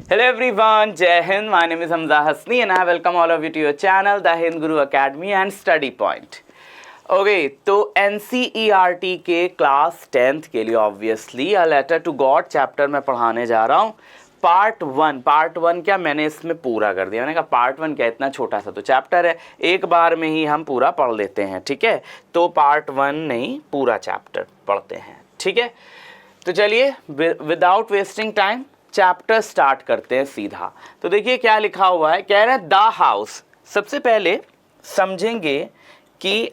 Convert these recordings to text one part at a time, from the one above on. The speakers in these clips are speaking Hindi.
Hello everyone, Jai Hind. My name is Hamza Hasni and I welcome all of you to your channel, The Hind Guru Academy and Study Point. Okay तो NCERT के क्लास 10th के लिए obviously a letter to God chapter में पढ़ाने जा रहा हूँ। पार्ट वन क्या मैंने इसमें पूरा कर दिया। मैंने कहा पार्ट 1 क्या, इतना छोटा सा तो चैप्टर है, एक बार में ही हम पूरा पढ़ लेते हैं, ठीक है। तो पार्ट 1 नहीं, पूरा चैप्टर पढ़ते हैं, ठीक है। तो चलिए without wasting time chapter start करते हैं सीधा। तो देखिए क्या लिखा हुआ है, कह रहे हैं द हाउस। सबसे पहले समझेंगे कि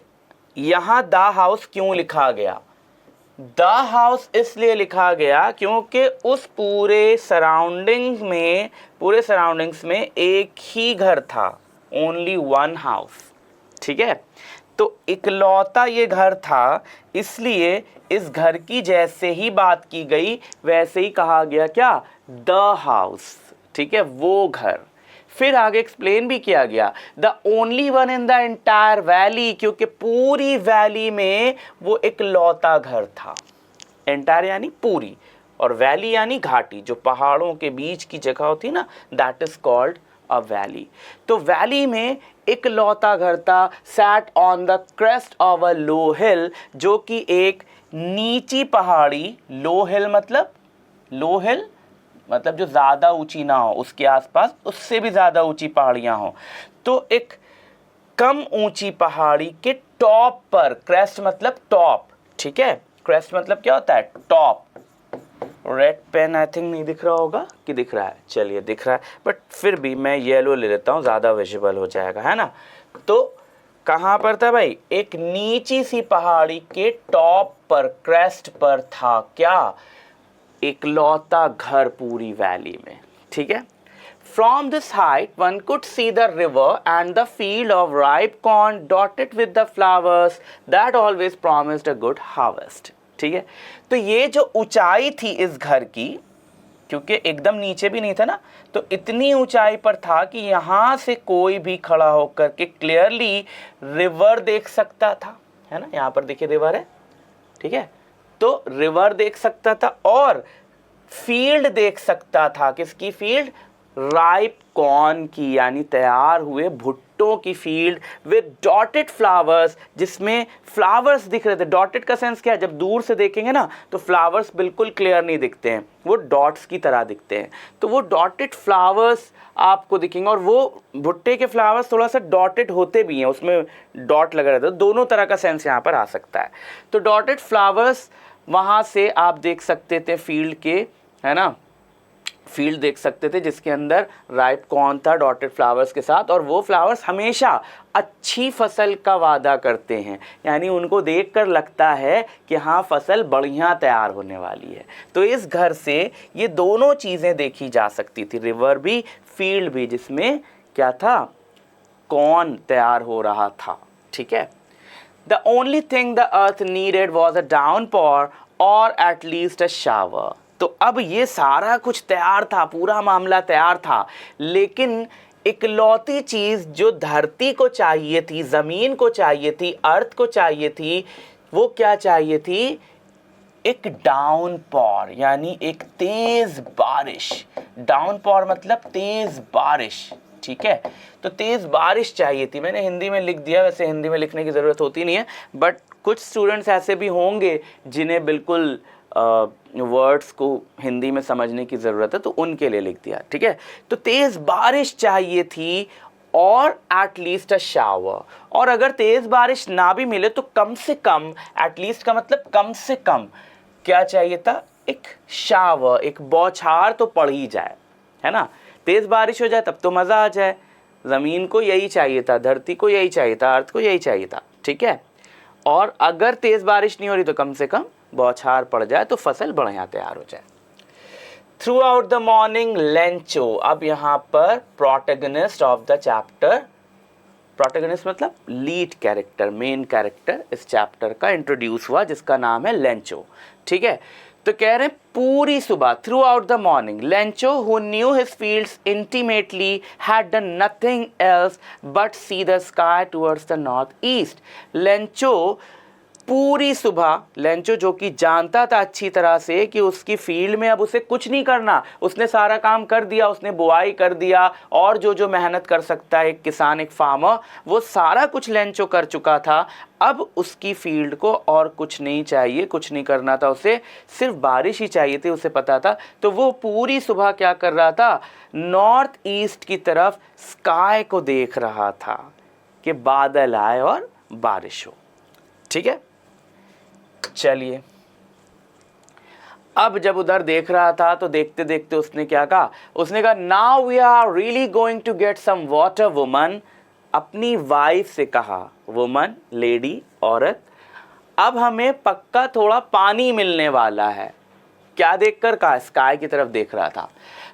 यहाँ द हाउस क्यों लिखा गया। द हाउस इसलिए लिखा गया क्योंकि उस पूरे सराउंडिंग्स में एक ही घर था, ओनली वन हाउस, ठीक है। तो इकलौता ये घर था, इसलिए इस घर की जैसे ही बात की गई वैसे ही कहा गया क्या, द हाउस, ठीक है, वो घर। फिर आगे एक्सप्लेन भी किया गया the only one in the entire valley, क्योंकि पूरी वैली में वो इकलौता घर था। एंटायर यानी पूरी, और वैली यानी घाटी, जो पहाड़ों के बीच की जगह होती है ना, that is called a valley. तो वैली में इकलौता घर था, sat on the crest of a low hill, जो कि एक नीची पहाड़ी, लो हिल मतलब जो ज़्यादा ऊंची ना हो, उसके आसपास उससे भी ज़्यादा ऊंची पहाड़ियाँ हो। तो एक कम ऊंची पहाड़ी के टॉप पर, क्रेस्ट मतलब टॉप, ठीक है। क्रेस्ट मतलब क्या होता है, top. Red pen I think नहीं दिख रहा होगा कि दिख रहा है, चलिए दिख रहा है, बट फिर भी मैं येलो ले लेता हूँ, ज़्यादा विजिबल हो जाएगा, है ना। तो कहाँ पर था भाई, एक नीची सी पहाड़ी के टॉप पर, क्रेस्ट पर था क्या, इकलौता घर पूरी वैली में, ठीक है। From this height one could see the river and the field of ripe corn dotted with the flowers that always promised a good harvest, ठीक है। तो ये जो ऊंचाई थी इस घर की, क्योंकि एकदम नीचे भी नहीं था ना, तो इतनी ऊंचाई पर था कि यहाँ से कोई भी खड़ा होकर के क्लियरली रिवर देख सकता था, है ना। यहाँ पर देखिए रिवर है, ठीक है। तो रिवर देख सकता था और फील्ड देख सकता था। किसकी फील्ड, राइप कॉर्न की, यानी तैयार हुए भुट्टो की फील्ड, विद डॉटेड फ्लावर्स, जिसमें फ्लावर्स दिख रहे थे। डॉटेड का सेंस क्या है, जब दूर से देखेंगे ना तो फ्लावर्स बिल्कुल क्लियर नहीं दिखते हैं, वो डॉट्स की तरह दिखते हैं। तो वो डॉटेड फ्लावर्स आपको दिखेंगे, और वो भुट्टे के फ्लावर्स थोड़ा सा डॉटेड होते भी हैं, उसमें डॉट लगा रहता है। दोनों तरह का सेंस यहाँ पर आ सकता है। तो डॉटेड फ्लावर्स वहाँ से आप देख सकते थे फील्ड के, है ना, फील्ड देख सकते थे जिसके अंदर राइप कॉर्न था डॉटेड फ्लावर्स के साथ। और वो फ्लावर्स हमेशा अच्छी फसल का वादा करते हैं, यानी उनको देखकर लगता है कि हाँ फसल बढ़िया तैयार होने वाली है। तो इस घर से ये दोनों चीज़ें देखी जा सकती थी, रिवर भी, फील्ड भी, जिसमें क्या था, कॉर्न तैयार हो रहा था, ठीक है। The only thing the earth needed was a downpour or at least a shower. तो अब ये सारा कुछ तैयार था, पूरा मामला तैयार था, लेकिन इकलौती चीज़ जो धरती को चाहिए थी, ज़मीन को चाहिए थी, अर्थ को चाहिए थी, वो क्या चाहिए थी, एक डाउनपॉर, यानी एक तेज़ बारिश। डाउनपॉर मतलब तेज़ बारिश, ठीक है। तो तेज़ बारिश चाहिए थी। मैंने हिंदी में लिख दिया, वैसे हिंदी में लिखने की ज़रूरत होती नहीं है, बट कुछ स्टूडेंट्स ऐसे भी होंगे जिन्हें बिल्कुल वर्ड्स को हिंदी में समझने की ज़रूरत है, तो उनके लिए लिख दिया, ठीक है। तो तेज़ बारिश चाहिए थी और एटलीस्ट अ शावर, और अगर तेज़ बारिश ना भी मिले तो कम से कम, एटलीस्ट का मतलब कम से कम क्या चाहिए था, एक शावर, एक बौछार तो पड़ ही जाए, है ना। तेज़ बारिश हो जाए तब तो मज़ा आ जाए। ज़मीन को यही चाहिए था, धरती को यही चाहिए था, अर्थ को यही चाहिए था, ठीक है। और अगर तेज़ बारिश नहीं हो रही तो कम से कम बौछार पड़ जाए तो फसल बढ़िया तैयार हो जाए। Through out the morning Lencho, अब यहाँ पर protagonist of the chapter, protagonist मतलब लीड कैरेक्टर, मेन कैरेक्टर इस चैप्टर का इंट्रोड्यूस हुआ, जिसका नाम है लेंचो, ठीक है। तो कह रहे हैं पूरी सुबह, through out the morning, Lencho who knew his fields intimately had done nothing else but see the sky towards the north east. Lencho पूरी सुबह लेंचो, जो कि जानता था अच्छी तरह से कि उसकी फील्ड में अब उसे कुछ नहीं करना, उसने सारा काम कर दिया, उसने बुआई कर दिया और जो मेहनत कर सकता है एक किसान, एक फार्मर, वो सारा कुछ लेंचो कर चुका था। अब उसकी फील्ड को और कुछ नहीं चाहिए, कुछ नहीं करना था उसे, सिर्फ बारिश ही चाहिए थी, उसे पता था। तो वो पूरी सुबह क्या कर रहा था, नॉर्थ ईस्ट की तरफ स्काई को देख रहा था कि बादल आए और बारिश हो। ठीक है, चलिए अब जब उधर देख रहा था तो देखते देखते उसने क्या कहा, उसने कहा now we are really going to get some water woman. अपनी वाइफ से कहा, वुमन लेडी, औरत, अब हमें पक्का थोड़ा पानी मिलने वाला है। क्या देखकर कहा, स्काई की तरफ देख रहा था।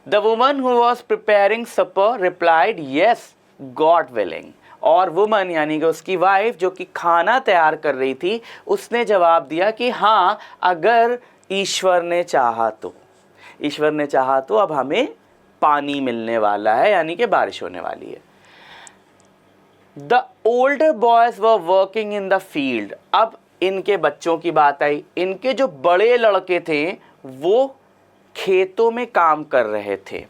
The woman who was preparing supper replied yes God willing. और वुमन यानी कि उसकी वाइफ जो कि खाना तैयार कर रही थी, उसने जवाब दिया कि हाँ, अगर ईश्वर ने चाहा तो, ईश्वर ने चाहा तो अब हमें पानी मिलने वाला है, यानी कि बारिश होने वाली है। The older boys were working in the field. अब इनके बच्चों की बात आई, इनके जो बड़े लड़के थे वो खेतों में काम कर रहे थे।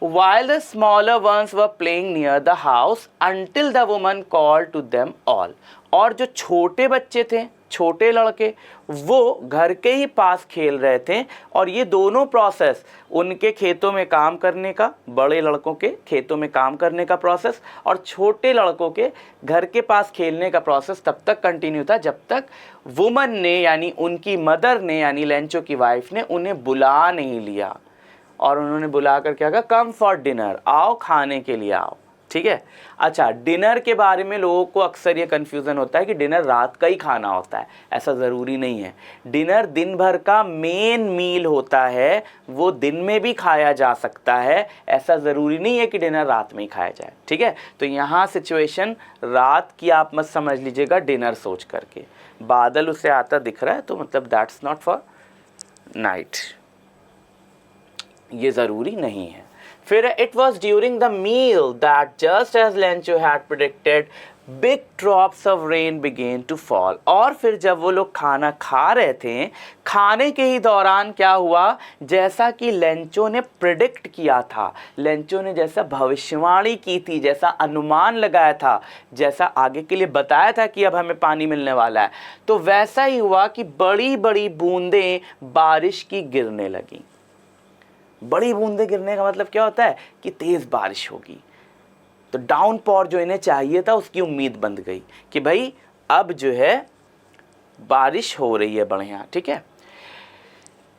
While the smaller ones were playing near the house until the woman called to them all. और जो छोटे बच्चे थे, छोटे लड़के, वो घर के ही पास खेल रहे थे। और ये दोनों प्रोसेस, उनके खेतों में काम करने का, बड़े लड़कों के खेतों में काम करने का प्रोसेस और छोटे लड़कों के घर के पास खेलने का प्रोसेस तब तक कंटिन्यू था जब तक वुमन ने, यानी उनकी मदर ने, यानी लेंचो की वाइफ ने उन्हें बुला नहीं लिया। और उन्होंने बुलाकर क्या कहा, कम फॉर डिनर, आओ खाने के लिए आओ। ठीक है, अच्छा, डिनर के बारे में लोगों को अक्सर ये कन्फ्यूज़न होता है कि डिनर रात का ही खाना होता है। ऐसा ज़रूरी नहीं है। डिनर दिन भर का मेन मील होता है, वो दिन में भी खाया जा सकता है। ऐसा ज़रूरी नहीं है कि डिनर रात में ही खाया जाए। ठीक है, तो यहाँ सिचुएशन रात की आप मत समझ लीजिएगा डिनर सोच करके। बादल उसे आता दिख रहा है तो मतलब दैट्स नॉट फॉर नाइट, ये ज़रूरी नहीं है। फिर it was during the meal that just as Lencho had predicted big drops of rain began to fall. और फिर जब वो लोग खाना खा रहे थे, खाने के ही दौरान क्या हुआ, जैसा कि लेंचो ने प्रेडिक्ट किया था, लेंचो ने जैसा भविष्यवाणी की थी, जैसा अनुमान लगाया था, जैसा आगे के लिए बताया था कि अब हमें पानी मिलने वाला है, तो वैसा ही हुआ कि बड़ी बड़ी बूंदें बारिश की गिरने लगीं। बड़ी बूंदें गिरने का मतलब क्या होता है कि तेज़ बारिश होगी। तो डाउनपॉर जो इन्हें चाहिए था उसकी उम्मीद बंध गई कि भाई अब जो है बारिश हो रही है बढ़िया। ठीक है,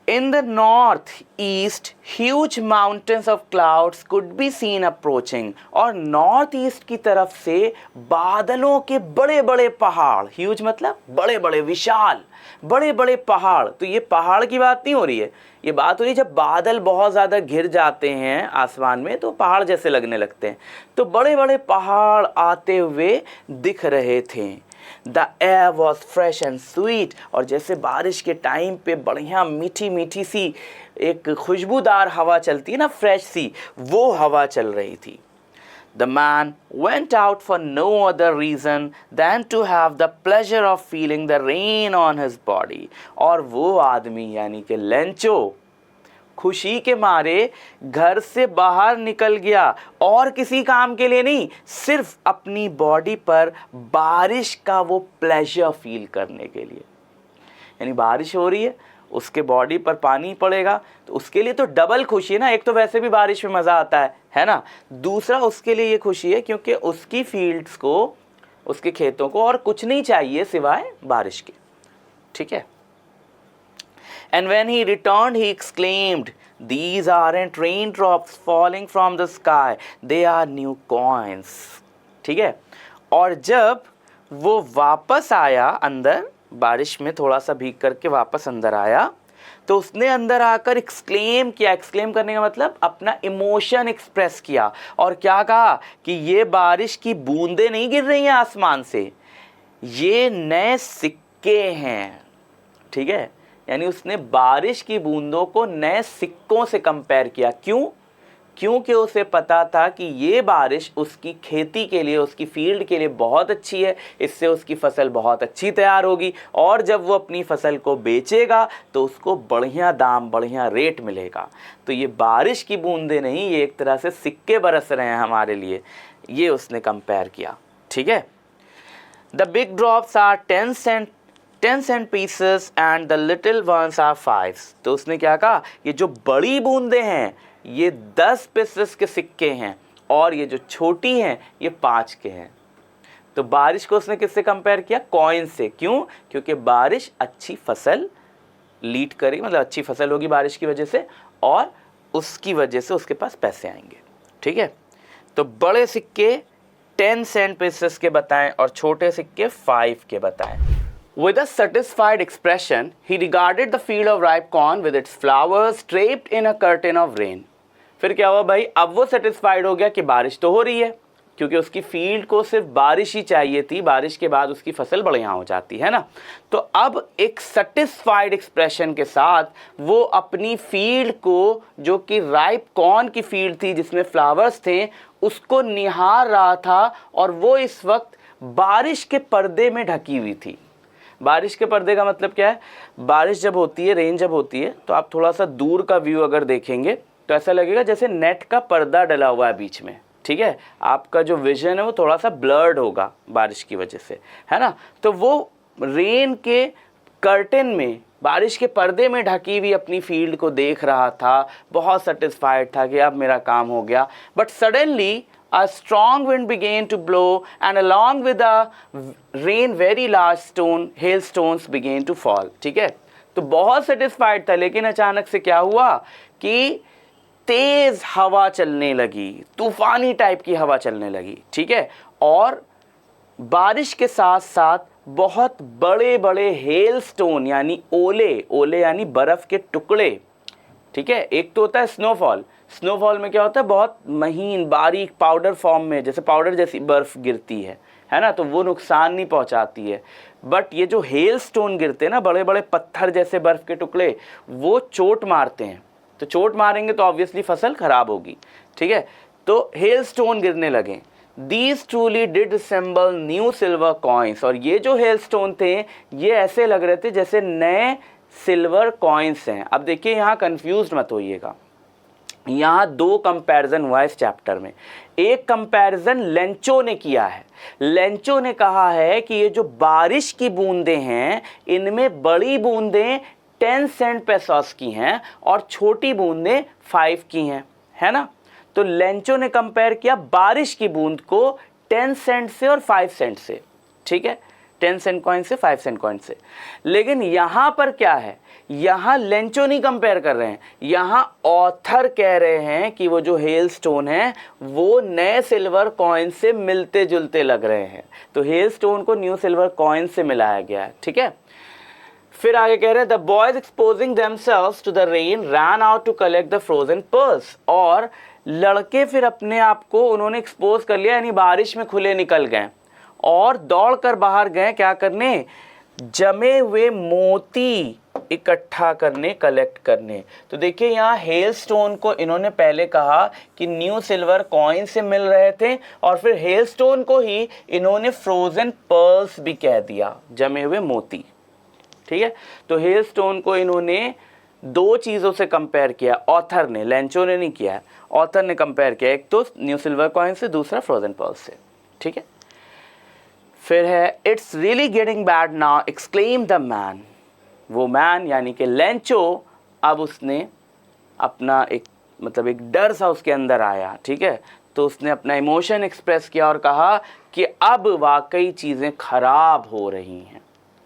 in the north east huge mountains of clouds could be seen approaching. और नॉर्थ ईस्ट की तरफ से बादलों के बड़े बड़े पहाड़, ह्यूज मतलब बड़े बड़े, विशाल, बड़े बड़े पहाड़। तो ये पहाड़ की बात नहीं हो रही है, ये बात हो रही है जब बादल बहुत ज़्यादा घिर जाते हैं आसमान में तो पहाड़ जैसे लगने लगते हैं। तो बड़े बड़े पहाड़ आते हुए दिख रहे थे। The air was fresh and sweet. और जैसे बारिश के टाइम पे बढ़िया मीठी मीठी सी एक खुशबूदार हवा चलती है ना, फ्रेश सी, वो हवा चल रही थी। The man went out for no other reason than to have the pleasure of feeling the rain on his body. और वो आदमी यानी कि लेंचो खुशी के मारे घर से बाहर निकल गया, और किसी काम के लिए नहीं, सिर्फ अपनी बॉडी पर बारिश का वो प्लेजर फील करने के लिए। यानी बारिश हो रही है, उसके बॉडी पर पानी पड़ेगा तो उसके लिए तो डबल खुशी है ना। एक तो वैसे भी बारिश में मज़ा आता है ना, दूसरा उसके लिए ये खुशी है क्योंकि उसकी फील्ड्स को, उसके खेतों को और कुछ नहीं चाहिए सिवाय बारिश के। ठीक है, and when he returned he exclaimed, these aren't raindrops falling from the sky, they are new coins. ठीक है, और जब वो वापस आया अंदर, बारिश में थोड़ा सा भीग करके वापस अंदर आया, तो उसने अंदर आकर एक्सक्लेम किया। एक्सक्लेम करने का मतलब अपना इमोशन एक्सप्रेस किया, और क्या कहा कि ये बारिश की बूंदें नहीं गिर रही हैं आसमान से, ये नए सिक्के हैं। ठीक है, यानी उसने बारिश की बूंदों को नए सिक्कों से कंपेयर किया। क्यों? क्योंकि उसे पता था कि ये बारिश उसकी खेती के लिए, उसकी फील्ड के लिए बहुत अच्छी है, इससे उसकी फसल बहुत अच्छी तैयार होगी और जब वो अपनी फसल को बेचेगा तो उसको बढ़िया दाम, बढ़िया रेट मिलेगा। तो ये बारिश की बूंदें नहीं, ये एक तरह से सिक्के बरस रहे हैं हमारे लिए, ये उसने कंपेयर किया। ठीक है। The big drops are 10 cent pieces and the little ones are 5। तो उसने क्या कहा, ये जो बड़ी बूंदें हैं ये 10 पीसेस के सिक्के हैं और ये जो छोटी हैं ये 5 के हैं। तो बारिश को उसने किससे कंपेयर किया, कॉइन से। क्यों, क्योंकि बारिश अच्छी फसल लीड करेगी, मतलब अच्छी फसल होगी बारिश की वजह से और उसकी वजह से उसके पास पैसे आएंगे। ठीक है। तो बड़े सिक्के 10 cent pieces के बताएं और छोटे सिक्के 5 के बताएं। With a satisfied expression, he regarded the field of ripe corn with its flowers draped in a curtain of rain। फिर क्या हुआ भाई, अब वो सेटिस्फाइड हो गया कि बारिश तो हो रही है, क्योंकि उसकी फील्ड को सिर्फ बारिश ही चाहिए थी, बारिश के बाद उसकी फसल बढ़िया हो जाती है ना। तो अब एक सेटिस्फाइड एक्सप्रेशन के साथ वो अपनी फील्ड को, जो कि राइप कॉर्न की फील्ड थी जिसमें फ्लावर्स थे, उसको निहार रहा था और वो इस वक्त बारिश के पर्दे में ढकी हुई थी। बारिश के पर्दे का मतलब क्या है, बारिश जब होती है, रेन जब होती है, तो आप थोड़ा सा दूर का व्यू अगर देखेंगे तो ऐसा लगेगा जैसे नेट का पर्दा डला हुआ है बीच में। ठीक है, आपका जो विजन है वो थोड़ा सा ब्लर्ड होगा बारिश की वजह से, है ना। तो वो रेन के कर्टेन में, बारिश के पर्दे में ढकी हुई अपनी फील्ड को देख रहा था, बहुत सेटिस्फाइड था कि अब मेरा काम हो गया। But suddenly a strong wind began to blow and along with the rain very large hailstones began to fall। ठीक है, तो बहुत सेटिस्फाइड था, लेकिन अचानक से क्या हुआ कि तेज हवा चलने लगी, तूफानी टाइप की हवा चलने लगी। ठीक है, और बारिश के साथ साथ बहुत बड़े बड़े हेलस्टोन यानी ओले यानी बर्फ के टुकड़े। ठीक है, एक तो होता है स्नोफॉल, स्नोफॉल में क्या होता है, बहुत महीन बारीक पाउडर फॉर्म में, जैसे पाउडर जैसी बर्फ़ गिरती है ना, तो वो नुकसान नहीं पहुंचाती है। बट ये जो हेल स्टोन गिरते हैं ना, बड़े बड़े पत्थर जैसे बर्फ़ के टुकड़े, वो चोट मारते हैं। तो चोट मारेंगे तो ऑब्वियसली फसल ख़राब होगी। ठीक है, तो हेल स्टोन गिरने लगे। These truly did resemble new silver coins। और ये जो हेल स्टोन थे ये ऐसे लग रहे थे जैसे नए सिल्वर कॉइन्स हैं। अब देखिए, यहाँ कंफ्यूज्ड मत होइएगा, यहाँ दो कंपैरिजन हुआ इस चैप्टर में। एक कंपैरिजन लेंचो ने किया है। लेंचो ने कहा है कि ये जो बारिश की बूंदें हैं, इनमें बड़ी बूंदें 10 सेंट पेसोस की हैं और छोटी बूंदें 5 की हैं, है ना। तो लेंचो ने कंपेयर किया बारिश की बूंद को 10 सेंट से और 5 सेंट से। ठीक है, 10 सेंट कॉइन से 5 सेंट कॉइन से। लेकिन यहाँ पर क्या है, यहाँ लेंचो नहीं कंपेयर कर रहे हैं, यहाँ ऑथर कह रहे हैं कि वो जो हेल स्टोन है वो नए सिल्वर कॉइन से मिलते जुलते लग रहे हैं। तो हेल स्टोन को न्यू सिल्वर कॉइन से मिलाया गया है। ठीक है, फिर आगे कह रहे हैं the boys exposing themselves to the rain ran out to collect the frozen pearls. और लड़के फिर अपने आप को उन्होंने एक्सपोज कर लिया, यानी बारिश में खुले निकल गए और दौड़कर बाहर गए क्या करने, जमे हुए मोती इकट्ठा करने, कलेक्ट करने। तो देखिए, यहाँ हेल स्टोन को इन्होंने पहले कहा कि न्यू सिल्वर कॉइन से मिल रहे थे और फिर हेल स्टोन को ही इन्होंने फ्रोजन पर्ल्स भी कह दिया, जमे हुए मोती। ठीक है, तो हेल स्टोन को इन्होंने दो चीज़ों से कंपेयर किया, ऑथर ने, लेंचो ने नहीं किया, ऑथर ने कंपेयर किया, एक तो न्यू सिल्वर कॉइन से, दूसरा फ्रोजन पर्ल्स से। ठीक है, फिर है it's really getting bad now exclaim the man. वो मैन यानी कि लेंचो, अब उसने अपना एक एक डर सा उसके अंदर आया। ठीक है, तो उसने अपना इमोशन एक्सप्रेस किया और कहा कि अब वाकई चीज़ें खराब हो रही हैं,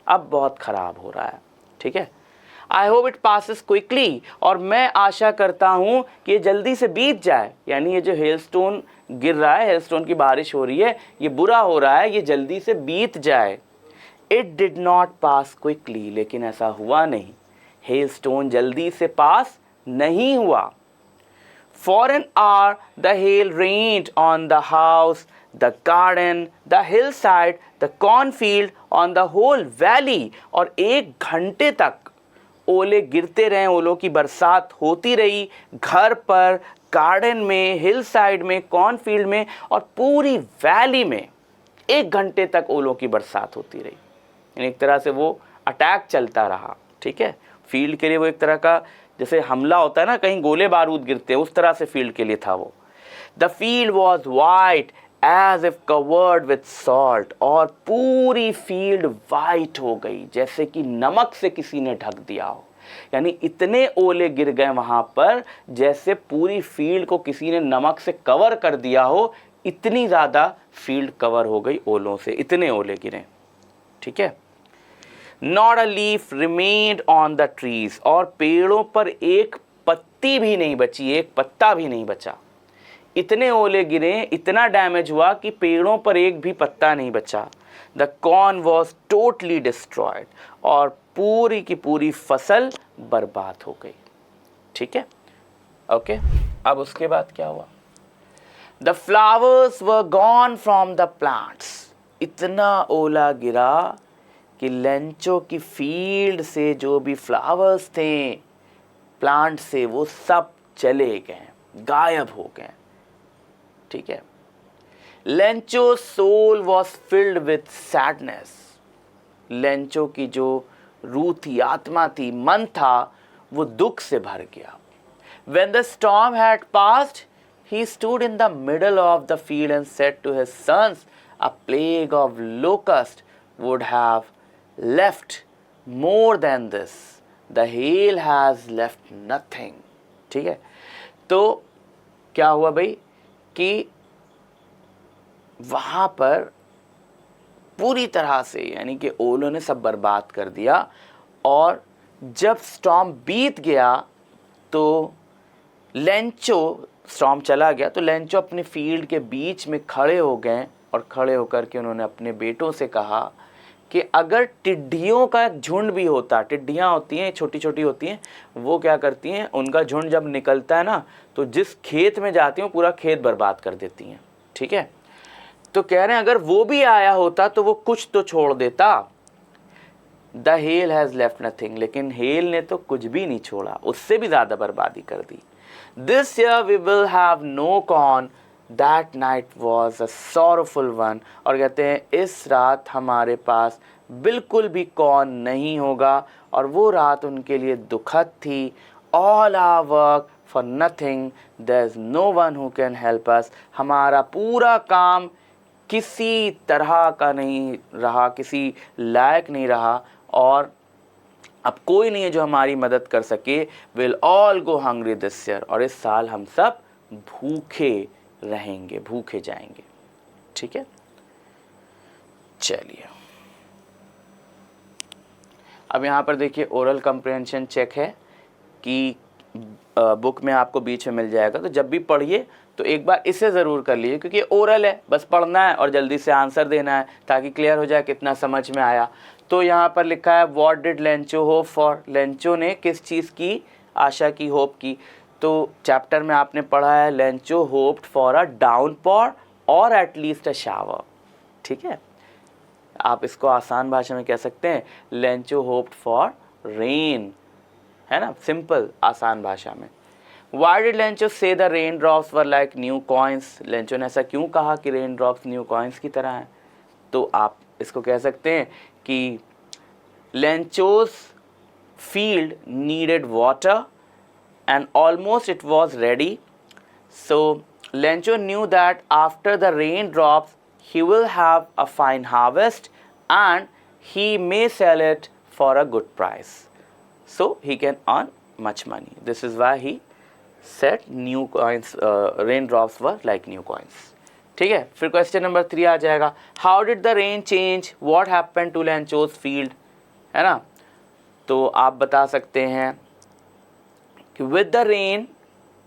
अब बहुत ख़राब हो रहा है। ठीक है, I hope it passes quickly, और मैं आशा करता हूँ कि ये जल्दी से बीत जाए। यानी ये जो हेलस्टोन गिर रहा है, हेलस्टोन की बारिश हो रही है, ये बुरा हो रहा है, ये जल्दी से बीत जाए। It did not pass quickly, लेकिन ऐसा हुआ नहीं, हेलस्टोन जल्दी से पास नहीं हुआ। For an hour the hail rained on the house, the garden, the hillside, the cornfield, on the whole valley. और 1 घंटे तक ओले गिरते रहे, ओलों की बरसात होती रही घर पर, गार्डन में, हिल साइड में, कॉर्नफील्ड में और पूरी वैली में 1 घंटे तक ओलों की बरसात होती रही। यानी एक तरह से वो अटैक चलता रहा, ठीक है। फील्ड के लिए वो एक तरह का जैसे हमला होता है ना, कहीं गोले बारूद गिरते हैं, उस तरह से फील्ड के लिए था वो। The field was white as if covered with salt, और पूरी फील्ड वाइट हो गई जैसे कि नमक से किसी ने ढक दिया हो। यानी इतने ओले गिर गए वहां पर जैसे पूरी फील्ड को किसी ने नमक से कवर कर दिया हो, इतनी ज्यादा फील्ड कवर हो गई ओलों से, इतने ओले गिरे, ठीक है। Not a leaf remained on the trees, और पेड़ों पर एक पत्ती भी नहीं बची, एक पत्ता भी नहीं बचा। इतने ओले गिरे, इतना डैमेज हुआ कि पेड़ों पर एक भी पत्ता नहीं बचा। The corn was totally destroyed, और पूरी की पूरी फसल बर्बाद हो गई, ठीक है। ओके, अब उसके बाद क्या हुआ? The flowers were gone from the plants, इतना ओला गिरा कि लेंचो की फील्ड से जो भी फ्लावर्स थे प्लांट से, वो सब चले गए, गायब हो गए, ठीक है। Lencho soul was filled with sadness, Lencho की जो रूह थी, आत्मा थी, मन था, वो दुख से भर गया। When the storm had passed, he stood in the middle of the field and said to his sons, a plague of locust would have left more than this, the hail has left nothing, ठीक है। तो क्या हुआ भाई कि वहां पर पूरी तरह से यानी कि ओलों ने सब बर्बाद कर दिया, और जब स्टॉर्म बीत गया तो लेंचो, स्टॉर्म चला गया तो लेंचो अपने फील्ड के बीच में खड़े हो गए, और खड़े होकर के उन्होंने अपने बेटों से कहा कि अगर टिड्डियों का एक झुंड भी होता, टिड्डियाँ होती हैं, छोटी छोटी होती हैं, वो क्या करती हैं, उनका झुंड जब निकलता है ना तो जिस खेत में जाती हैं पूरा खेत बर्बाद कर देती हैं, ठीक है। तो कह रहे हैं अगर वो भी आया होता तो वो कुछ तो छोड़ देता। The hell has left nothing, लेकिन हेल ने तो कुछ भी नहीं छोड़ा, उससे भी ज़्यादा बर्बादी कर दी। This year we will have no corn, that night was a sorrowful one, और कहते हैं इस रात हमारे पास बिल्कुल भी कॉर्न नहीं होगा, और वो रात उनके लिए दुखद थी। All our work for nothing, there is no one who can help us, हमारा पूरा काम किसी तरह का नहीं रहा, किसी लायक नहीं रहा, और अब कोई नहीं है जो हमारी मदद कर सके। Will all go hungry this year, और इस साल हम सब भूखे रहेंगे, भूखे जाएंगे, ठीक है। चलिए अब यहाँ पर देखिए ओरल कंप्रिहेंशन चेक है कि बुक में आपको बीच में मिल जाएगा, तो जब भी पढ़िए तो एक बार इसे ज़रूर कर लीजिए, क्योंकि ओरल है, बस पढ़ना है और जल्दी से आंसर देना है ताकि क्लियर हो जाए कितना समझ में आया। तो यहाँ पर लिखा है what did Lencho hope for, Lencho ने किस चीज़ की आशा की, होप की। तो चैप्टर में आपने पढ़ा है लेंचो होप्ड फॉर अ डाउनपॉर और एटलीस्ट अ शावर, ठीक है। आप इसको आसान भाषा में कह सकते हैं लेंचो होप्ड फॉर रेन, है ना, सिंपल आसान भाषा में। Why did लेंचो से the rain drops were like new coins, Lencho ने ऐसा क्यों कहा कि रेन ड्रॉप्स न्यू कॉइन्स की तरह हैं? तो आप इसको कह सकते हैं कि Lencho's field needed water and almost it was ready. So Lencho knew that after the rain drops he will have a fine harvest and he may sell it for a good price, so he can earn much money. This is why he said new coins, raindrops were like new coins. ठीक है, फिर क्वेश्चन नंबर 3 आ जाएगा, how did the rain change what happened to Lencho's field, है ना। तो आप बता सकते हैं with the rain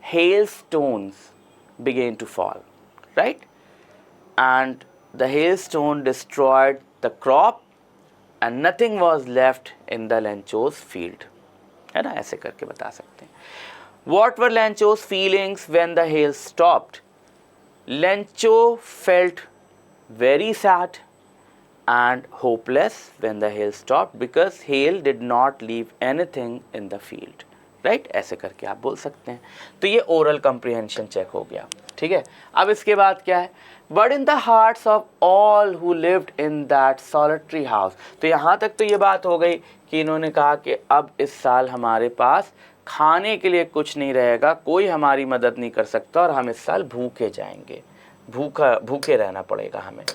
hailstones began to fall, right, and the hailstone destroyed the crop and nothing was left in the lencho's field, है ना, ऐसे करके बता सकते हैं। what were lencho's feelings when the hail stopped? Lencho felt very sad and hopeless when the hail stopped because hail did not leave anything in the field. Right ऐसे करके आप बोल सकते हैं. तो ये ओरल कम्प्रीहेंशन चेक हो गया. ठीक है. अब इसके बाद क्या है, but in the hearts of all who lived in that solitary house. तो यहाँ तक तो ये बात हो गई कि इन्होंने कहा कि अब इस साल हमारे पास खाने के लिए कुछ नहीं रहेगा, कोई हमारी मदद नहीं कर सकता और हम इस साल भूखे जाएंगे, भूखे रहना पड़ेगा हमें.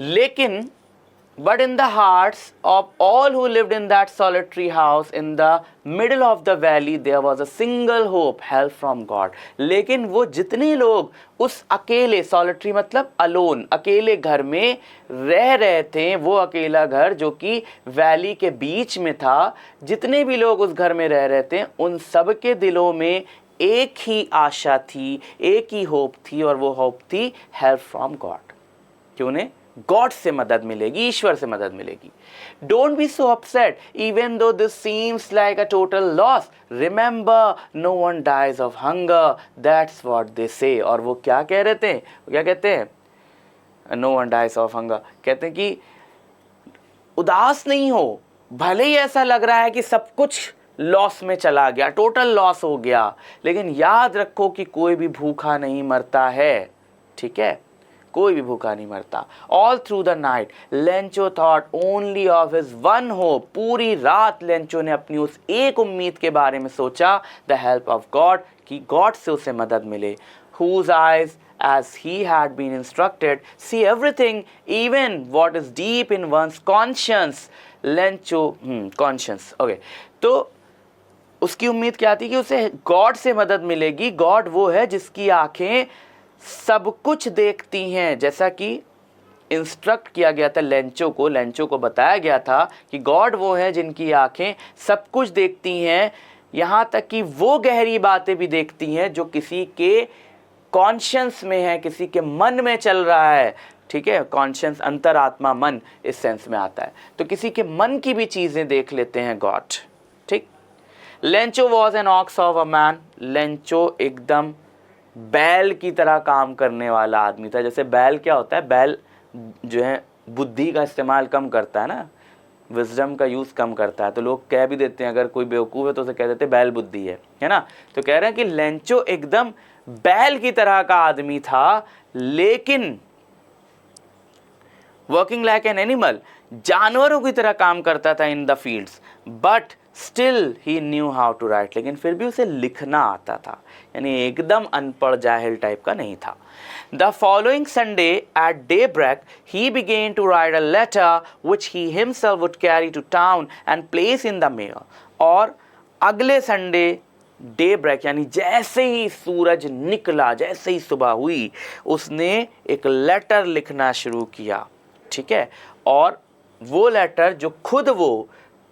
लेकिन but in the hearts of all who lived in that solitary house in the middle of the valley there was a single hope, help from God. लेकिन वो जितने लोग उस अकेले, solitary मतलब alone, अकेले घर में रह रहे थे, वो अकेला घर जो कि वैली के बीच में था, जितने भी लोग उस घर में रह रहे थे उन सब के दिलों में एक ही आशा थी, एक ही होप थी, और वो होप थी हेल्प फ्रॉम गॉड, कि उन्हें गॉड से मदद मिलेगी, ईश्वर से मदद मिलेगी. Don't be so upset even though this seems like a total loss, remember no one dies of hunger, that's what they say. और वो क्या कह रहे थे, क्या कहते हैं, no one dies of hunger, कहते हैं कि उदास नहीं हो, भले ही ऐसा लग रहा है कि सब कुछ लॉस में चला गया, टोटल लॉस हो गया, लेकिन याद रखो कि कोई भी भूखा नहीं मरता है. ठीक है, कोई भी भूखा नहीं मरता. All through the night Lencho thought only of his one hope. पूरी रात लेंचो ने अपनी उस एक उम्मीद के बारे में सोचा, द हेल्प ऑफ गॉड, कि गॉड से उसे मदद मिले. Whose eyes as he had been instructed see everything, even what is deep in one's conscience. Lencho conscience, okay. तो उसकी उम्मीद क्या थी कि उसे गॉड से मदद मिलेगी. गॉड वो है जिसकी आंखें सब कुछ देखती हैं, जैसा कि इंस्ट्रक्ट किया गया था लेंचो को बताया गया था कि गॉड वो है जिनकी आंखें सब कुछ देखती हैं, यहाँ तक कि वो गहरी बातें भी देखती हैं जो किसी के कॉन्शियंस में है, किसी के मन में चल रहा है. ठीक है, कॉन्शियंस अंतरात्मा, मन इस सेंस में आता है. तो किसी के मन की भी चीज़ें देख लेते हैं गॉड. ठीक. Lencho was an ox of a man. Lencho एकदम बैल की तरह काम करने वाला आदमी था. जैसे बैल क्या होता है, बैल जो है बुद्धि का इस्तेमाल कम करता है ना, विजडम का यूज़ कम करता है. तो लोग कह भी देते हैं, अगर कोई बेवकूफ़ है तो उसे कह देते हैं बैल बुद्धि है ना. तो कह रहे हैं कि लेंचो एकदम बैल की तरह का आदमी था, लेकिन वर्किंग लाइक एन एनिमल, जानवरों की तरह काम करता था in the fields. But still he knew how to write, लेकिन फिर भी उसे लिखना आता था, यानी एकदम अनपढ़ जाहिल टाइप का नहीं था. The following Sunday at daybreak he began to write a letter which he himself would carry to town and place in the mail. और अगले संडे डे ब्रेक यानी जैसे ही सूरज निकला, जैसे ही सुबह हुई, उसने एक लेटर लिखना शुरू किया. ठीक है, और वो लेटर जो खुद वो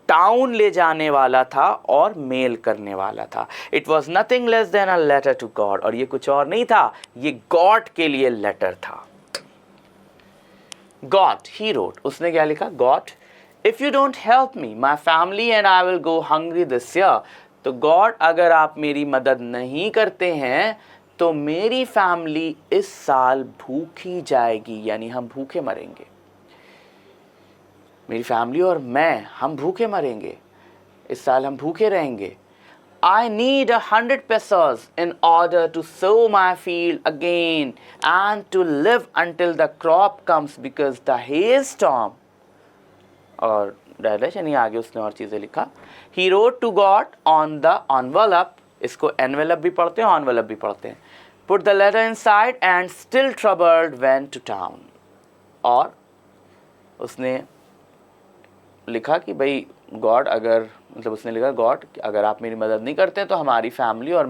टाउन ले जाने वाला था और मेल करने वाला था. It was nothing less than a letter to God. और ये कुछ और नहीं था, ये गॉड के लिए लेटर था. गॉड, ही रोट, उसने क्या लिखा, God if you don't help me my family and I will go hungry this year. तो गॉड, अगर आप मेरी मदद नहीं करते हैं तो मेरी फैमिली इस साल भूखी जाएगी, यानी हम भूखे मरेंगे. मेरी फैमिली और मैं, हम भूखे मरेंगे, इस साल हम भूखे रहेंगे. I need 100 pesos in order to sow my field again and to live until the crop comes because the hailstorm. और डायरेक्ट यानी आगे उसने और चीज़ें लिखा. He wrote to God on the envelope. इसको envelope भी पढ़ते हैं, envelope भी पढ़ते हैं. Put the letter inside and still troubled went to town. और उसने लिखा कि भाई गॉड, अगर मतलब उसने लिखा गॉड, अगर आप मेरी मदद नहीं करते तो हमारी फैमिली और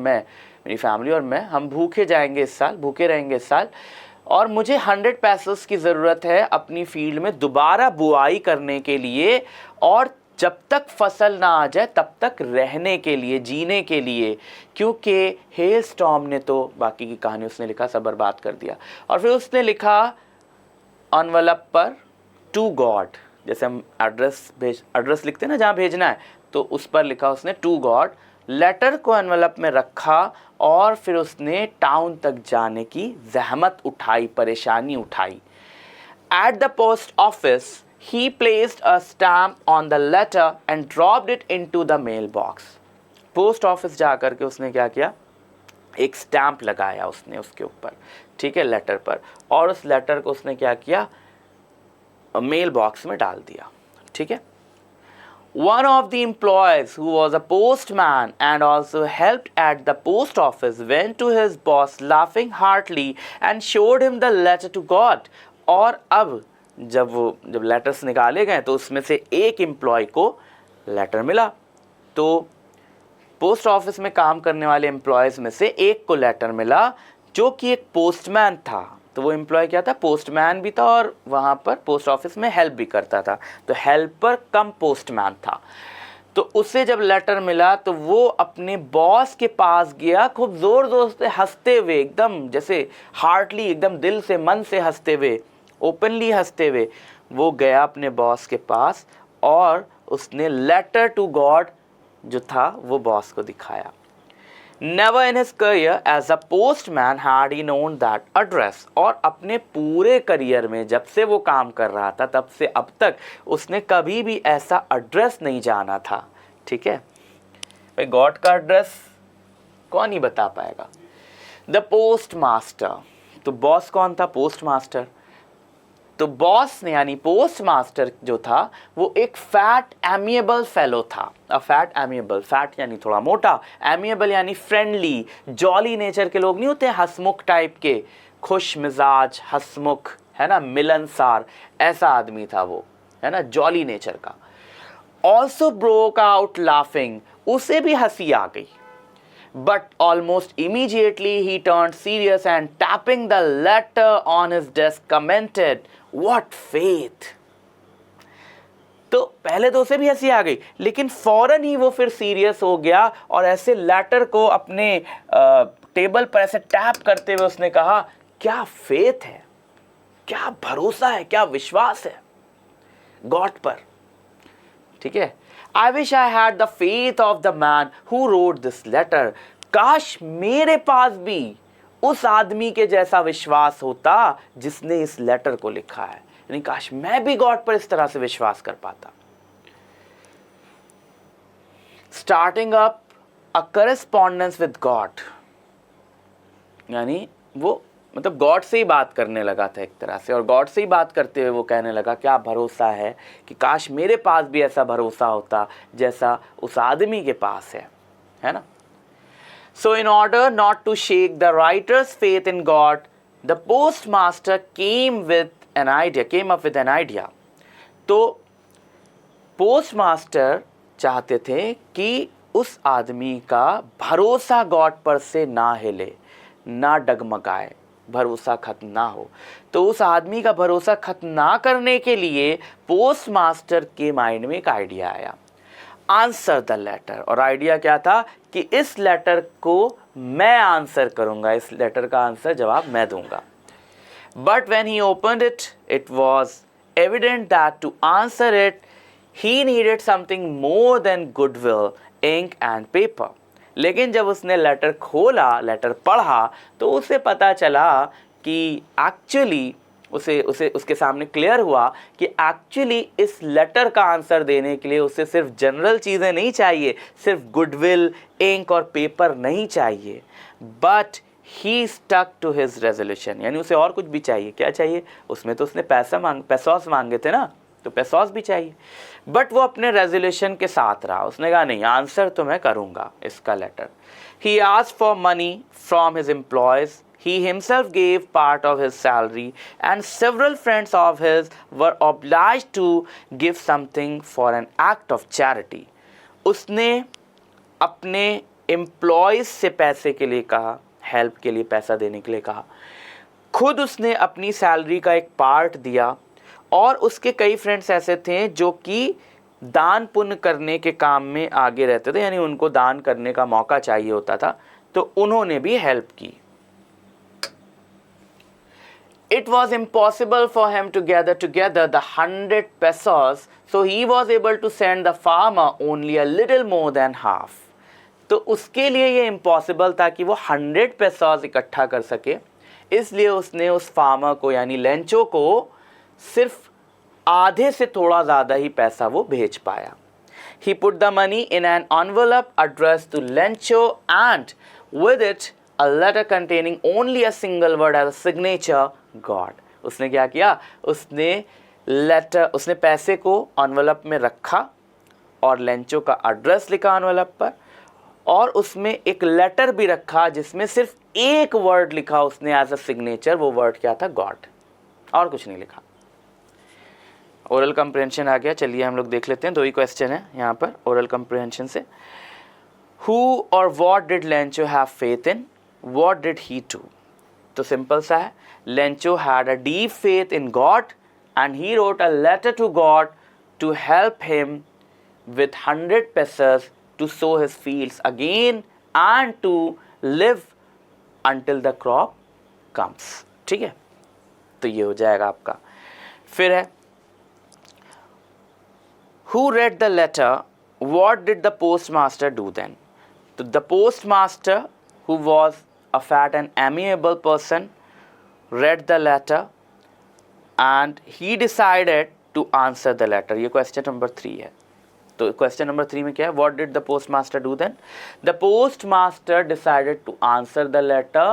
मैं हम भूखे जाएंगे इस साल, भूखे रहेंगे इस साल. और मुझे 100 पैसों की ज़रूरत है अपनी फील्ड में दोबारा बुआई करने के लिए, और जब तक फसल ना आ जाए तब तक रहने के लिए, जीने के लिए, क्योंकि हेल स्टॉर्म ने तो बाकी की कहानी उसने लिखा सब बर्बाद कर दिया. और फिर उसने लिखा एनवेलप पर टू गॉड, जैसे हम एड्रेस लिखते हैं ना जहाँ भेजना है, तो उस पर लिखा उसने टू गॉड. लेटर को एनवेलप में रखा और फिर उसने टाउन तक जाने की जहमत उठाई, परेशानी उठाई. At the post office, he placed a stamp on the letter and dropped it into the mailbox. Post office जा कर के उसने क्या किया, एक स्टैम्प लगाया उसने उसके ऊपर, ठीक है, लेटर पर, और उस लेटर को उसने क्या किया, मेल बॉक्स में डाल दिया, ठीक है. One of the employees, who was a postman and also helped at the post office, went to his boss laughing heartily and showed him the letter to God. और अब जब लेटर्स निकाले गए तो उसमें से एक एम्प्लॉय को लेटर मिला. तो पोस्ट ऑफिस में काम करने वाले एम्प्लॉयज़ में से एक को लेटर मिला जो कि एक पोस्टमैन था. तो वो एम्प्लॉय क्या था, पोस्टमैन भी था और वहाँ पर पोस्ट ऑफिस में हेल्प भी करता था. तो हेल्पर कम पोस्टमैन था. तो उसे जब लेटर मिला तो वो अपने बॉस के पास गया, खूब ज़ोर से हंसते हुए, एकदम जैसे हार्टली, एकदम दिल से, मन से हंसते हुए, ओपनली हंसते हुए वो गया अपने बॉस के पास और उसने लेटर टू गॉड जो था वो बॉस को दिखाया. Never in his career as a postman had he known that address. और अपने पूरे करियर में जब से वो काम कर रहा था तब से अब तक उसने कभी भी ऐसा एड्रेस नहीं जाना था, ठीक है. भाई गॉड का एड्रेस कौन ही बता पाएगा. द पोस्ट मास्टर, तो बॉस कौन था, पोस्ट मास्टर. तो बॉस ने यानी पोस्ट मास्टर जो था वो एक फैट एमिएबल फेलो था. फैट एमिएबल, फैट यानी थोड़ा मोटा, एमिएबल यानी फ्रेंडली, जॉली नेचर के लोग नहीं होते, हंसमुख टाइप के, खुश मिजाज, हंसमुख, है ना, मिलनसार, ऐसा आदमी था वो, है ना, जॉली नेचर का. ऑल्सो ब्रोक आउट लाफिंग, उसे भी हंसी आ गई. But almost immediately he turned serious and tapping the letter on his desk commented, "What faith!" तो पहले तो उसे भी हंसी आ गई, लेकिन फौरन ही वो फिर सीरियस हो गया और ऐसे लेटर को अपने टेबल पर ऐसे टैप करते हुए उसने कहा, क्या फेथ है, क्या भरोसा है, क्या विश्वास है गॉड पर, ठीक है. I wish I had the faith of the man who wrote this letter. काश मेरे पास भी उस आदमी के जैसा विश्वास होता जिसने इस लेटर को लिखा है. यानी काश मैं भी गॉड पर इस तरह से विश्वास कर पाता. Starting up a correspondence with God. यानी वो मतलब गॉड से ही बात करने लगा था एक तरह से, और गॉड से ही बात करते हुए वो कहने लगा क्या भरोसा है कि काश मेरे पास भी ऐसा भरोसा होता जैसा उस आदमी के पास है ना. So in order not to shake the writer's faith in God, the post master came up with an idea. तो पोस्ट मास्टर चाहते थे कि उस आदमी का भरोसा गॉड पर से ना हिले, ना डगमगाए, भरोसा खत्म ना हो. तो उस आदमी का भरोसा खत्म ना करने के लिए पोस्ट मास्टर के माइंड में एक आइडिया आया, आंसर द लेटर. और आइडिया क्या था कि इस लेटर को मैं आंसर करूंगा, इस लेटर का आंसर जवाब मैं दूंगा. But when he opened it, it was evident that to answer it he needed something more than goodwill, ink and paper. लेकिन जब उसने लेटर खोला, लेटर पढ़ा, तो उसे पता चला कि एक्चुअली उसके सामने क्लियर हुआ कि एक्चुअली इस लेटर का आंसर देने के लिए उसे सिर्फ जनरल चीज़ें नहीं चाहिए, सिर्फ गुडविल, इंक और पेपर नहीं चाहिए, but he stuck to his resolution. यानी उसे और कुछ भी चाहिए. क्या चाहिए उसमें, तो उसने पैसोस मांगे थे ना, तो पैसोस भी चाहिए. बट वो अपने रेजोल्यूशन के साथ रहा. उसने कहा नहीं, आंसर तो मैं करूँगा इसका letter. He asked for money from his employees. He himself gave part of his salary and several friends of his were obliged to give something for an act of charity. उसने अपने एम्प्लॉयज़ से पैसे के लिए कहा, हेल्प के लिए पैसा देने के लिए कहा. खुद उसने अपनी सैलरी का एक पार्ट दिया और उसके कई फ्रेंड्स ऐसे थे जो कि दान पुण्य करने के काम में आगे रहते थे, यानी उनको दान करने का मौका चाहिए होता था, तो उन्होंने भी हेल्प की. It was impossible for him to gather together the 100 pesos, so he was able to send the farmer only a little more than half. तो उसके लिए ये इम्पॉसिबल था कि वो 100 पेसोस इकट्ठा कर सके, इसलिए उसने उस फार्मर को यानी लेंचो को सिर्फ आधे से थोड़ा ज़्यादा ही पैसा वो भेज पाया. He put the money in an envelope addressed to Lencho and with it a letter containing only a single word as a signature, God. उसने क्या किया, उसने पैसे को एनवलप में रखा और लेंचो का एड्रेस लिखा एनवलप पर, और उसमें एक लेटर भी रखा जिसमें सिर्फ एक वर्ड लिखा उसने एज अ सिग्नेचर. वो वर्ड क्या था, गॉड, और कुछ नहीं लिखा. ओरल कंप्रहेंशन आ गया. चलिए हम लोग देख लेते हैं, 2 ही क्वेश्चन है यहाँ पर ओरल कंप्रहेंशन से. हु और what did Lencho have faith in, what did he do. तो सिंपल सा है, Lencho had a deep faith in God and he wrote a letter to God to help him with 100 pesos to sow his fields again and to live until the crop comes. ठीक है, तो ये हो जाएगा आपका. फिर है, who read the letter, what did the postmaster do then. तो the postmaster, who was a fat and amiable person, read the letter and he decided to answer the letter. ये question number 3 है. तो question number 3 में क्या है, what did the postmaster do then. The postmaster decided to answer the letter.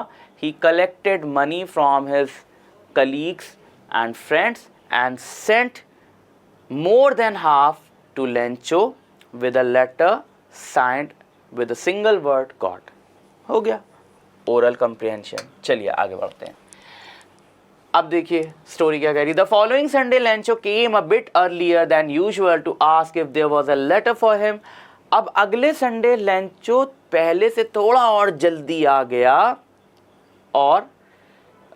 He collected money from his colleagues and friends and sent more than half to Lencho with a letter signed with a single word, God. हो गया oral comprehension. चलिए आगे बढ़ते हैं. अब देखिए स्टोरी क्या कह रही. The following Sunday Lencho came a bit earlier than usual to ask if there was a letter for him. अब अगले संडे लेंचो पहले से थोड़ा और जल्दी आ गया, और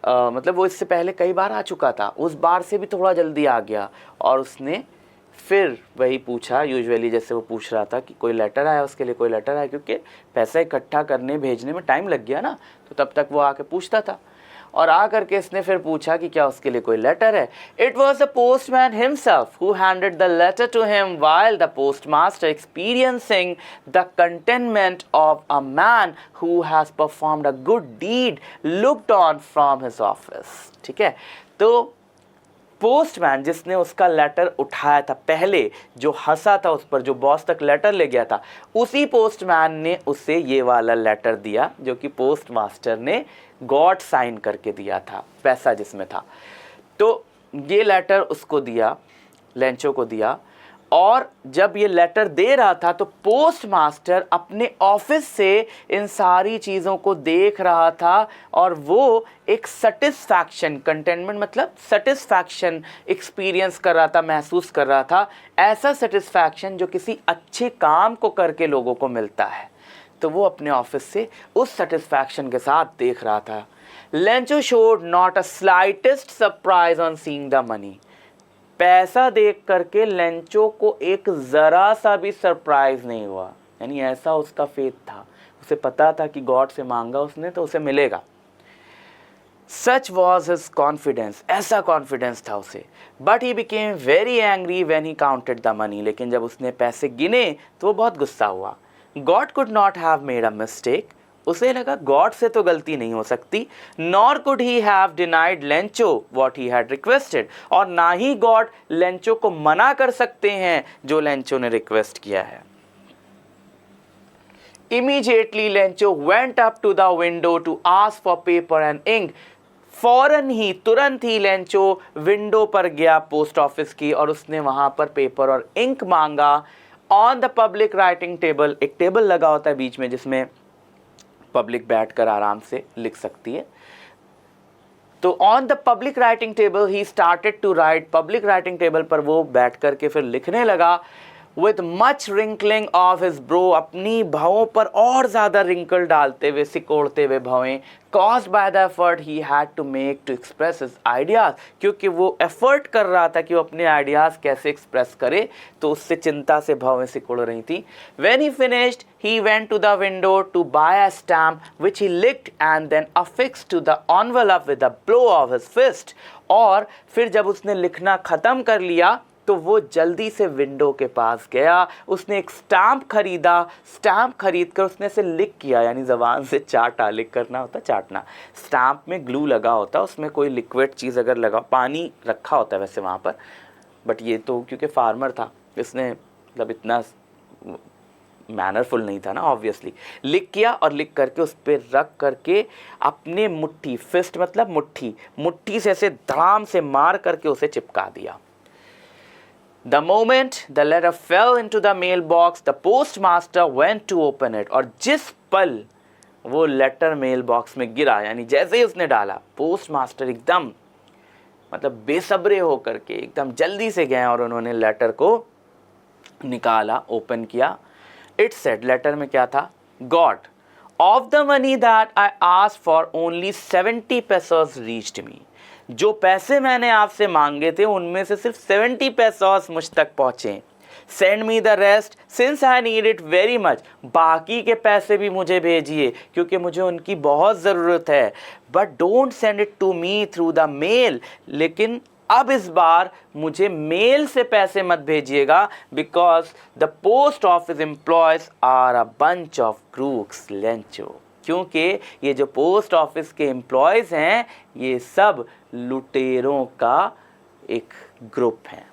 मतलब वो इससे पहले कई बार आ चुका था, उस बार से भी थोड़ा जल्दी आ गया, और उसने फिर वही पूछा यूजुअली जैसे वो पूछ रहा था कि कोई लेटर आया उसके लिए, कोई लेटर आया, क्योंकि पैसा इकट्ठा करने भेजने में टाइम लग गया ना, तो तब तक वो आके पूछता था. और आ करके इसने फिर पूछा कि क्या उसके लिए कोई लेटर है. It was the postman himself who handed the letter to him while the postmaster experiencing the contentment of a man who has performed a good deed looked on from his office. ठीक है, तो पोस्टमैन जिसने उसका लेटर उठाया था पहले, जो हंसा था उस पर, जो बॉस तक लेटर ले गया था, उसी पोस्टमैन ने उसे ये वाला लेटर दिया जो कि पोस्टमास्टर ने गॉड साइन करके दिया था, पैसा जिसमें था. तो ये लेटर उसको दिया, लेंचो को दिया, और जब ये लेटर दे रहा था तो पोस्टमास्टर अपने ऑफिस से इन सारी चीज़ों को देख रहा था, और वो एक सेटिस्फैक्शन, कंटेनमेंट मतलब सेटिस्फैक्शन एक्सपीरियंस कर रहा था, महसूस कर रहा था. ऐसा सेटिस्फैक्शन जो किसी अच्छे काम को करके लोगों को मिलता है, तो वो अपने ऑफिस से उस सेटिस्फैक्शन के साथ देख रहा था. Lencho showed not a slightest surprise on seeing the money. पैसा देख करके लेंचो को एक ज़रा सा भी सरप्राइज नहीं हुआ, यानी ऐसा उसका फेथ था, उसे पता था कि गॉड से मांगा उसने तो उसे मिलेगा. सच वॉज हिज कॉन्फिडेंस, ऐसा कॉन्फिडेंस था उसे. But he became very angry when he counted the money. लेकिन जब उसने पैसे गिने तो वो बहुत गुस्सा हुआ. God could not have made a mistake. उसे लगा गॉड से तो गलती नहीं हो सकती. Nor could he have denied Lencho what he had requested. और ना ही गॉड लेंचो को मना कर सकते हैं जो लेंचो ने रिक्वेस्ट किया है. Immediately Lencho went up to the window to ask for paper and ink. फौरन ही, तुरंत ही लेंचो विंडो पर गया पोस्ट ऑफिस की, और उसने वहां पर पेपर और इंक मांगा. On the public writing table, एक टेबल लगा होता है बीच में जिसमें पब्लिक बैठकर आराम से लिख सकती है. तो on the public writing table he started to write. Public writing table पर वो बैठ करके फिर लिखने लगा. With much wrinkling of his brow, अपनी भवों पर और ज़्यादा रिंकल डालते हुए, सिकोड़ते हुए भवें. Caused by the effort he had to make to express his ideas, क्योंकि वो एफर्ट कर रहा था कि वो अपने आइडियाज़ कैसे एक्सप्रेस करे, तो उससे चिंता से भवें सिकोड़ रही थी. When he finished he went to the window to buy a stamp which he licked and then affixed to the envelope with a blow of his fist. और फिर जब उसने लिखना ख़त्म कर लिया तो वो जल्दी से विंडो के पास गया, उसने एक स्टैम्प खरीदा, स्टैम्प खरीद कर उसने इसे लिक किया, यानी ज़बान से चाटा, लिक करना होता चाटना। स्टैम्प में ग्लू लगा होता, उसमें कोई लिक्विड चीज़ अगर लगा, पानी रखा होता है वैसे वहाँ पर, बट ये तो क्योंकि फार्मर था, इसने मतलब इतना मैनरफुल नहीं था ना, ऑब्वियसली लिख किया और लिख करके उस पर रख करके अपने मुट्ठी, फिस्ट मतलब मुट्ठी, मुट्ठी से ऐसे धड़ाम से मार करके उसे चिपका दिया। The moment the letter fell into the mailbox, the postmaster went to open it. और जिस पल वो लेटर मेल बॉक्स में गिरा, यानी जैसे ही उसने डाला, पोस्टमास्टर एकदम मतलब बेसब्रे होकर के एकदम जल्दी से गए और उन्होंने लेटर को निकाला, ओपन किया। इट सेड, लेटर में क्या था, God of the money that I asked for only 70 pesos reached me. जो पैसे मैंने आपसे मांगे थे उनमें से सिर्फ 70 pesos मुझ तक पहुंचे। Send me the rest since I need it very much. बाकी के पैसे भी मुझे भेजिए क्योंकि मुझे उनकी बहुत ज़रूरत है। But don't send it to me through the mail. लेकिन अब इस बार मुझे मेल से पैसे मत भेजिएगा, because the post office employees are a bunch of crooks Lencho. क्योंकि ये जो पोस्ट ऑफिस के एम्प्लॉयज़ हैं ये सब लुटेरों का एक ग्रुप है,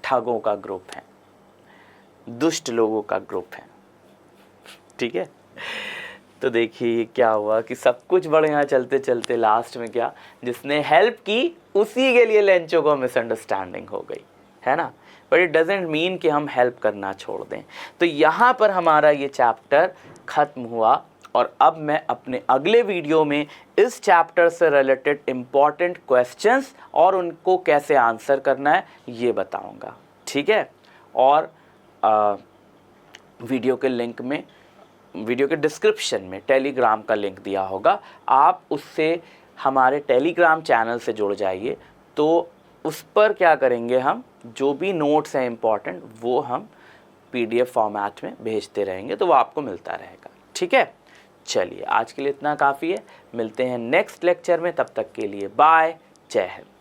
ठगों का ग्रुप है, दुष्ट लोगों का ग्रुप है। ठीक है, तो देखिए क्या हुआ कि सब कुछ बढ़िया चलते चलते लास्ट में क्या, जिसने हेल्प की उसी के लिए लेंचो को मिसअंडरस्टैंडिंग हो गई, है ना। बट इट डजेंट मीन कि हम हेल्प करना छोड़ दें। तो यहाँ पर हमारा ये चैप्टर ख़त्म हुआ और अब मैं अपने अगले वीडियो में इस चैप्टर से रिलेटेड इम्पॉर्टेंट क्वेश्चंस और उनको कैसे आंसर करना है ये बताऊंगा। ठीक है, और वीडियो के लिंक में, वीडियो के डिस्क्रिप्शन में टेलीग्राम का लिंक दिया होगा, आप उससे हमारे टेलीग्राम चैनल से जुड़ जाइए। तो उस पर क्या करेंगे, हम जो भी नोट्स हैं इम्पॉर्टेंट वो हम PDF फॉर्मेट में भेजते रहेंगे, तो वो आपको मिलता रहेगा। ठीक है, चलिए आज के लिए इतना काफ़ी है, मिलते हैं नेक्स्ट लेक्चर में, तब तक के लिए बाय, जय हिंद।